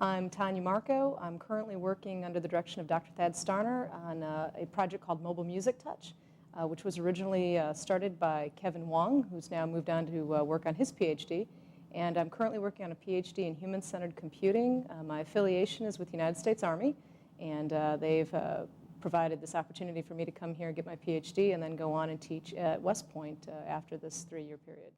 I'm Tanya Marco. I'm currently working under the direction of Dr. Thad Starner on a project called Mobile Music Touch, which was originally started by Kevin Wong, who's now moved on to work on his PhD. And I'm currently working on a PhD in human-centered computing. My affiliation is with the United States Army, and they've provided this opportunity for me to come here and get my PhD and then go on and teach at West Point after this 3-year period.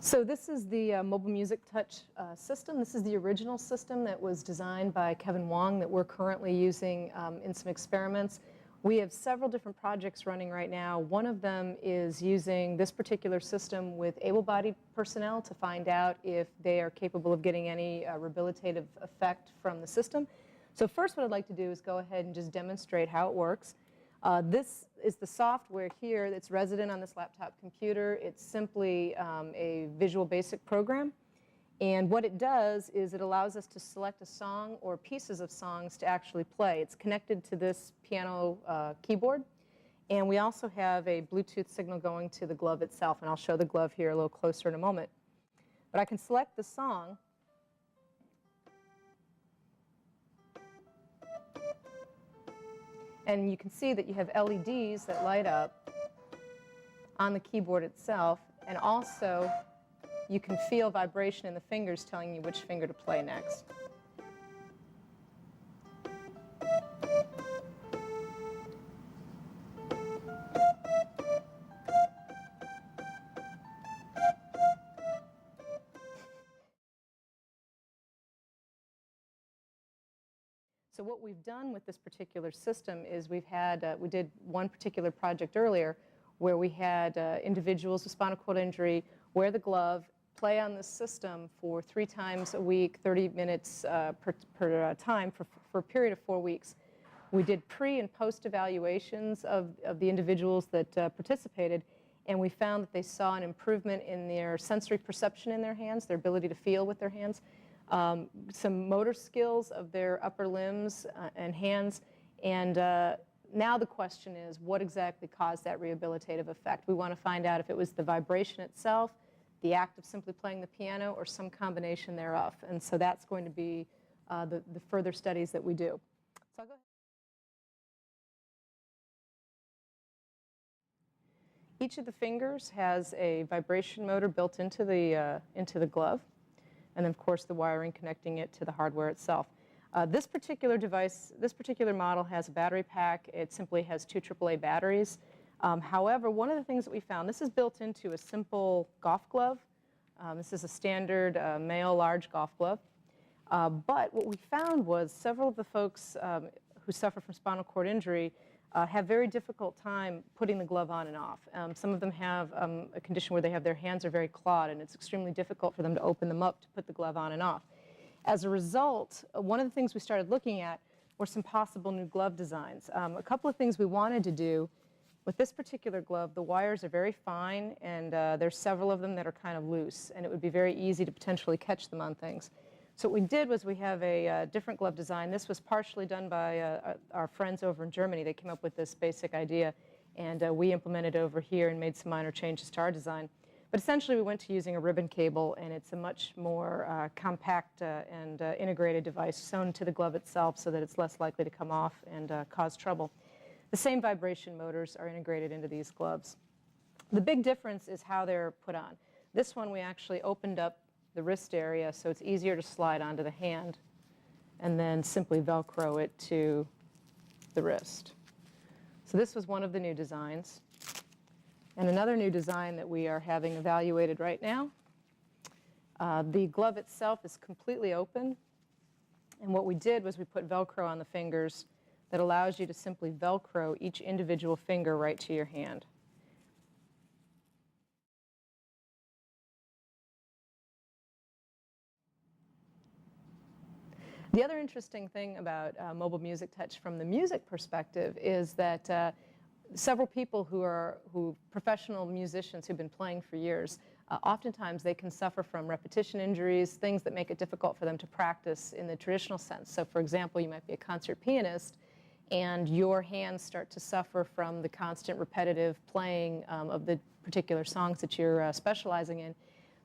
So this is the Mobile Music Touch system. This is the original system that was designed by Kevin Wong that we're currently using in some experiments. We have several different projects running right now. One of them is using this particular system with able-bodied personnel to find out if they are capable of getting any rehabilitative effect from the system. So first what I'd like to do is go ahead and just demonstrate how it works. This is the software here that's resident on this laptop computer. It's simply a Visual Basic program. And what it does is it allows us to select a song or pieces of songs to actually play. It's connected to this piano keyboard. And we also have a Bluetooth signal going to the glove itself. And I'll show the glove here a little closer in a moment. But I can select the song. And you can see that you have LEDs that light up on the keyboard itself. And also, you can feel vibration in the fingers telling you which finger to play next. So what we've done with this particular system is we did one particular project earlier where we had individuals with spinal cord injury wear the glove, play on this system for 3 times a week, 30 minutes per time for a period of 4 weeks. We did pre- and post-evaluations of the individuals that participated, and we found that they saw an improvement in their sensory perception in their hands, their ability to feel with their hands. Some motor skills of their upper limbs and hands, and now the question is what exactly caused that rehabilitative effect. We want to find out if it was the vibration itself, the act of simply playing the piano, or some combination thereof. And so that's going to be the further studies that we do. So I'll go ahead. Each of the fingers has a vibration motor built into the glove. And then, of course, the wiring connecting it to the hardware itself. This particular device, this particular model has a battery pack. It simply has 2 AAA batteries. However, one of the things that we found, this is built into a simple golf glove. This is a standard male large golf glove. But what we found was several of the folks who suffer from spinal cord injury have very difficult time putting the glove on and off. Some of them have a condition where they have their hands are very clawed, and it's extremely difficult for them to open them up to put the glove on and off. As a result, one of the things we started looking at were some possible new glove designs. A couple of things we wanted to do with this particular glove, the wires are very fine, and there's several of them that are kind of loose, and it would be very easy to potentially catch them on things. So what we did was we have a different glove design. This was partially done by our friends over in Germany. They came up with this basic idea, and we implemented it over here and made some minor changes to our design. But essentially, we went to using a ribbon cable, and it's a much more compact and integrated device sewn to the glove itself so that it's less likely to come off and cause trouble. The same vibration motors are integrated into these gloves. The big difference is how they're put on. This one, we actually opened up the wrist area so it's easier to slide onto the hand and then simply Velcro it to the wrist. So this was one of the new designs. And another new design that we are having evaluated right now, the glove itself is completely open. And what we did was we put Velcro on the fingers that allows you to simply Velcro each individual finger right to your hand. The other interesting thing about Mobile Music Touch from the music perspective is that several people who professional musicians who've been playing for years, oftentimes they can suffer from repetition injuries, things that make it difficult for them to practice in the traditional sense. So for example, you might be a concert pianist and your hands start to suffer from the constant repetitive playing of the particular songs that you're specializing in.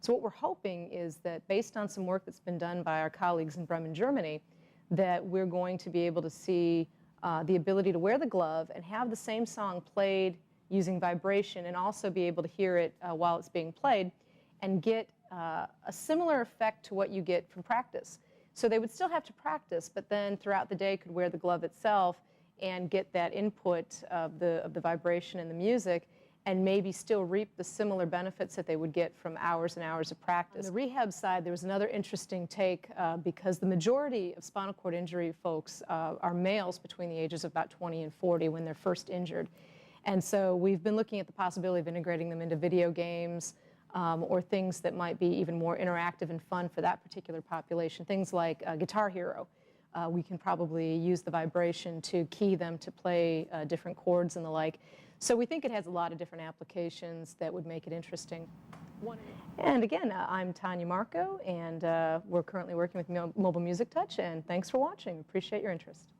So what we're hoping is that based on some work that's been done by our colleagues in Bremen, Germany, that we're going to be able to see the ability to wear the glove and have the same song played using vibration and also be able to hear it while it's being played and get a similar effect to what you get from practice. So they would still have to practice, but then throughout the day could wear the glove itself and get that input of the vibration and the music, and maybe still reap the similar benefits that they would get from hours and hours of practice. On the rehab side, there was another interesting take because the majority of spinal cord injury folks are males between the ages of about 20 and 40 when they're first injured. And so we've been looking at the possibility of integrating them into video games or things that might be even more interactive and fun for that particular population, things like Guitar Hero. We can probably use the vibration to key them to play different chords and the like. So we think it has a lot of different applications that would make it interesting. And again, I'm Tanya Marco, and we're currently working with Mobile Music Touch, and thanks for watching. Appreciate your interest.